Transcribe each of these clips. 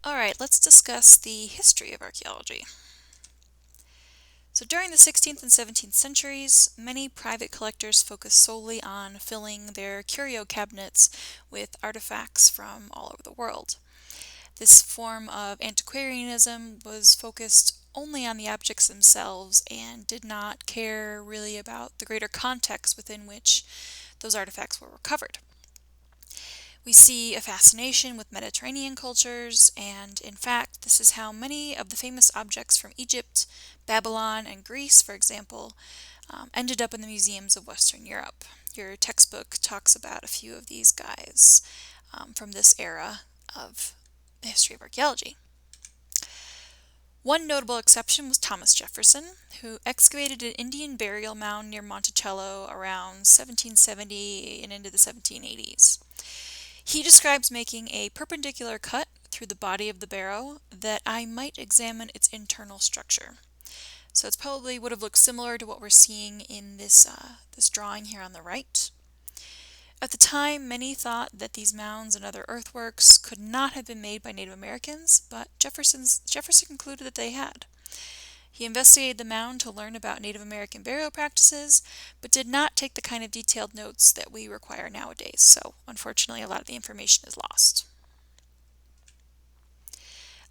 Alright, let's discuss the history of archaeology. So during the 16th and 17th centuries, many private collectors focused solely on filling their curio cabinets with artifacts from all over the world. This form of antiquarianism was focused only on the objects themselves and did not care really about the greater context within which those artifacts were recovered. We see a fascination with Mediterranean cultures, and in fact, this is how many of the famous objects from Egypt, Babylon, and Greece, for example, ended up in the museums of Western Europe. Your textbook talks about a few of these guys from this era of the history of archaeology. One notable exception was Thomas Jefferson, who excavated an Indian burial mound near Monticello around 1770 and into the 1780s. He describes making a perpendicular cut through the body of the barrow that I might examine its internal structure. So it's probably would have looked similar to what we're seeing in this drawing here on the right. At the time, many thought that these mounds and other earthworks could not have been made by Native Americans, but Jefferson concluded that they had. He investigated the mound to learn about Native American burial practices, but did not take the kind of detailed notes that we require nowadays, so unfortunately a lot of the information is lost.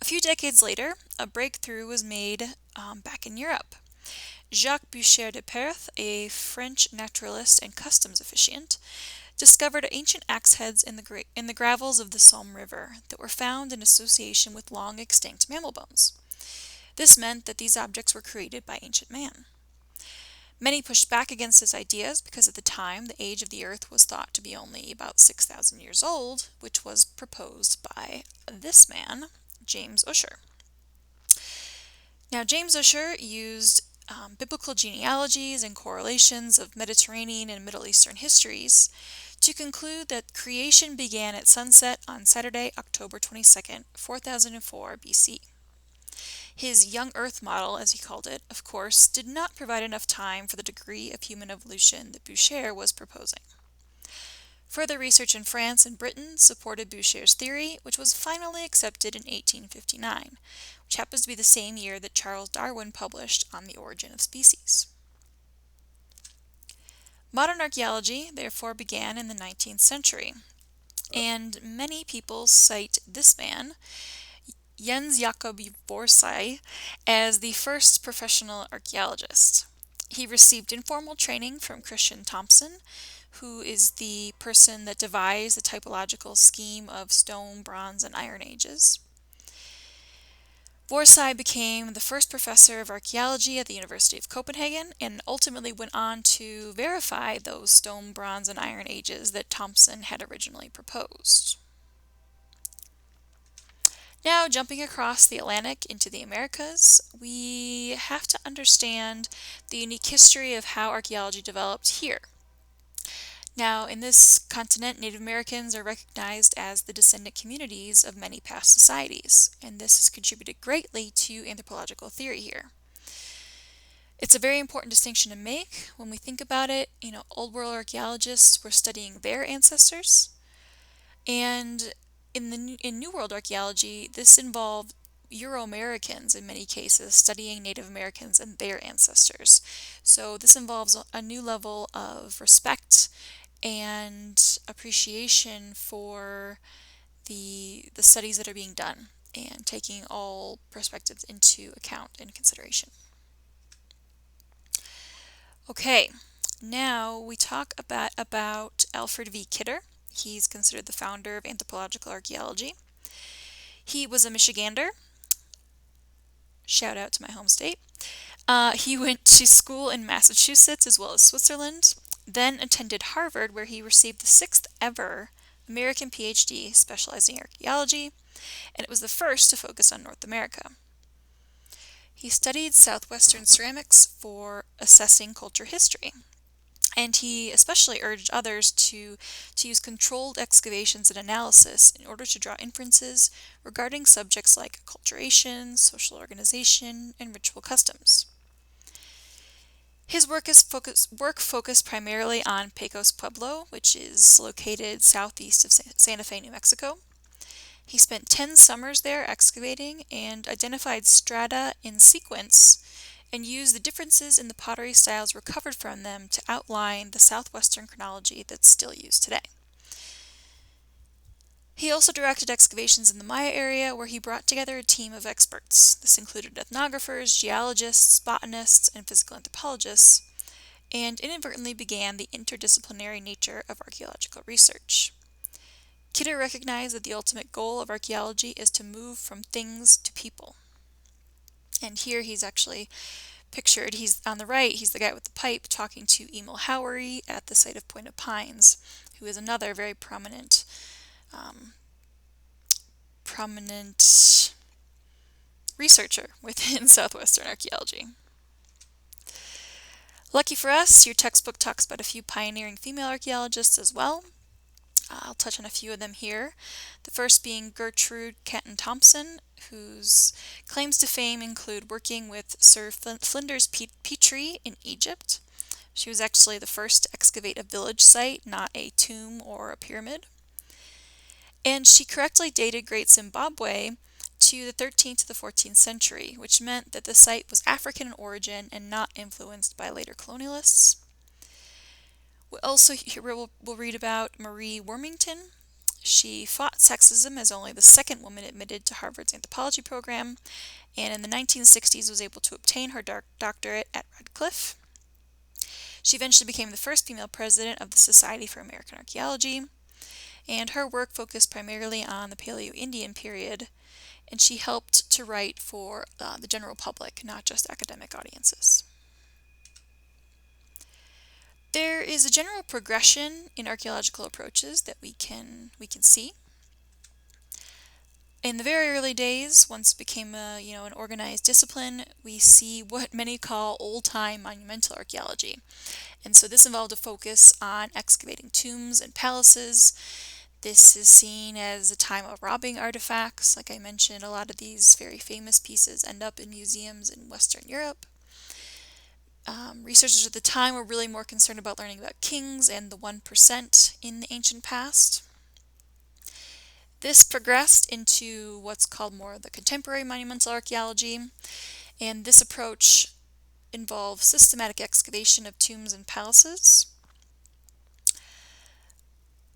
A few decades later, a breakthrough was made back in Europe. Jacques Boucher de Perthes, a French naturalist and customs officiant, discovered ancient axe heads in the gravels of the Somme River that were found in association with long extinct mammal bones. This meant that these objects were created by ancient man. Many pushed back against his ideas because at the time the age of the earth was thought to be only about 6,000 years old, which was proposed by this man, James Ussher. Now, James Ussher used biblical genealogies and correlations of Mediterranean and Middle Eastern histories to conclude that creation began at sunset on Saturday, October 22nd, 4004 BC. His young Earth model, as he called it, of course, did not provide enough time for the degree of human evolution that Boucher was proposing. Further research in France and Britain supported Boucher's theory, which was finally accepted in 1859, which happens to be the same year that Charles Darwin published On the Origin of Species. Modern archaeology, therefore, began in the 19th century, and many people cite this man, Jens Jacob Borsai, as the first professional archaeologist. He received informal training from Christian Thompson, who is the person that devised the typological scheme of stone, bronze, and iron ages. Borsai became the first professor of archaeology at the University of Copenhagen and ultimately went on to verify those stone, bronze, and iron ages that Thompson had originally proposed. Now, jumping across the Atlantic into the Americas, we have to understand the unique history of how archaeology developed here. Now, in this continent, Native Americans are recognized as the descendant communities of many past societies, and this has contributed greatly to anthropological theory here. It's a very important distinction to make. When we think about it, Old World archaeologists were studying their ancestors, and in New World archaeology, this involved Euro-Americans in many cases studying Native Americans and their ancestors. So this involves a new level of respect and appreciation for the studies that are being done and taking all perspectives into account and consideration. Okay, now we talk about Alfred V. Kidder. He's considered the founder of anthropological archaeology. He was a Michigander. Shout out to my home state. He went to school in Massachusetts as well as Switzerland, then attended Harvard where he received the 6th ever American PhD specializing in archaeology, and it was the first to focus on North America. He studied southwestern ceramics for assessing culture history. And he especially urged others to use controlled excavations and analysis in order to draw inferences regarding subjects like acculturation, social organization, and ritual customs. His work focused primarily on Pecos Pueblo, which is located southeast of Santa Fe, New Mexico. He spent 10 summers there excavating and identified strata in sequence and used the differences in the pottery styles recovered from them to outline the southwestern chronology that's still used today. He also directed excavations in the Maya area where he brought together a team of experts. This included ethnographers, geologists, botanists, and physical anthropologists, and inadvertently began the interdisciplinary nature of archaeological research. Kidder recognized that the ultimate goal of archaeology is to move from things to people. And here he's actually pictured, he's on the right, he's the guy with the pipe talking to Emil Howery at the site of Point of Pines, who is another very prominent researcher within Southwestern archaeology. Lucky for us, your textbook talks about a few pioneering female archaeologists as well. I'll touch on a few of them here. The first being Gertrude Canton Thompson, whose claims to fame include working with Sir Flinders Petrie in Egypt. She was actually the first to excavate a village site, not a tomb or a pyramid. And she correctly dated Great Zimbabwe to the 13th to the 14th century, which meant that the site was African in origin and not influenced by later colonialists. We'll read about Marie Wormington. She fought sexism as only the second woman admitted to Harvard's anthropology program, and in the 1960s was able to obtain her doctorate at Radcliffe. She eventually became the first female president of the Society for American Archaeology, and her work focused primarily on the Paleo-Indian period, and she helped to write for the general public, not just academic audiences. There is a general progression in archaeological approaches that we can see. In the very early days, once it became an organized discipline, we see what many call old-time monumental archaeology. And so this involved a focus on excavating tombs and palaces. This is seen as a time of robbing artifacts. Like I mentioned, a lot of these very famous pieces end up in museums in Western Europe. Researchers at the time were really more concerned about learning about kings and the 1% in the ancient past. This progressed into what's called more the contemporary monumental archaeology, and this approach involves systematic excavation of tombs and palaces.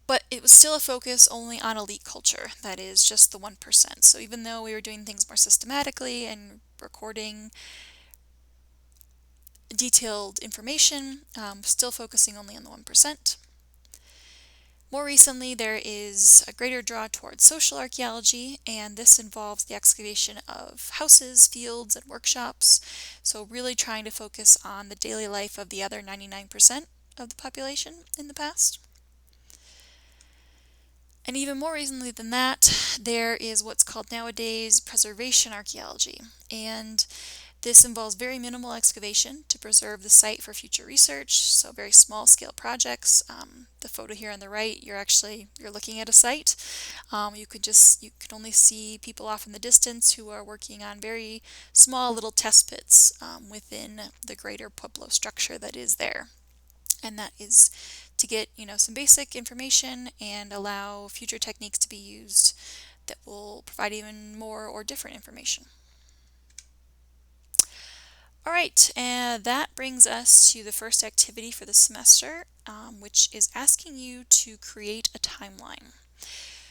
But it was still a focus only on elite culture, that is, just the 1%. So even though we were doing things more systematically and recording detailed information, still focusing only on the 1%. More recently, there is a greater draw towards social archaeology, and this involves the excavation of houses, fields, and workshops, so really trying to focus on the daily life of the other 99% of the population in the past. And even more recently than that, there is what's called nowadays preservation archaeology, and this involves very minimal excavation to preserve the site for future research, so very small scale projects. The photo here on the right, you're looking at a site. You could only see people off in the distance who are working on very small little test pits within the greater Pueblo structure that is there. And that is to get some basic information and allow future techniques to be used that will provide even more or different information. All right, and that brings us to the first activity for the semester, which is asking you to create a timeline.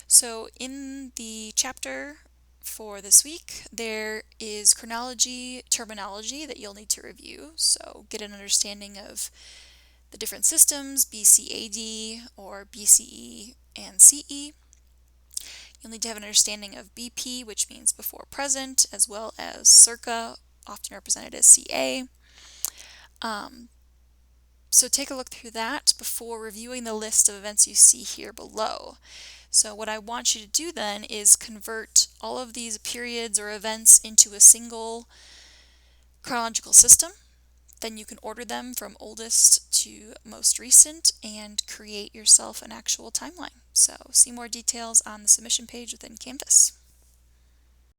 So in the chapter for this week, there is chronology terminology that you'll need to review. So get an understanding of the different systems, BC AD or BCE and CE. You'll need to have an understanding of BP, which means before present, as well as circa, often represented as CA. So take a look through that before reviewing the list of events you see here below. So what I want you to do then is convert all of these periods or events into a single chronological system. Then you can order them from oldest to most recent and create yourself an actual timeline. So see more details on the submission page within Canvas.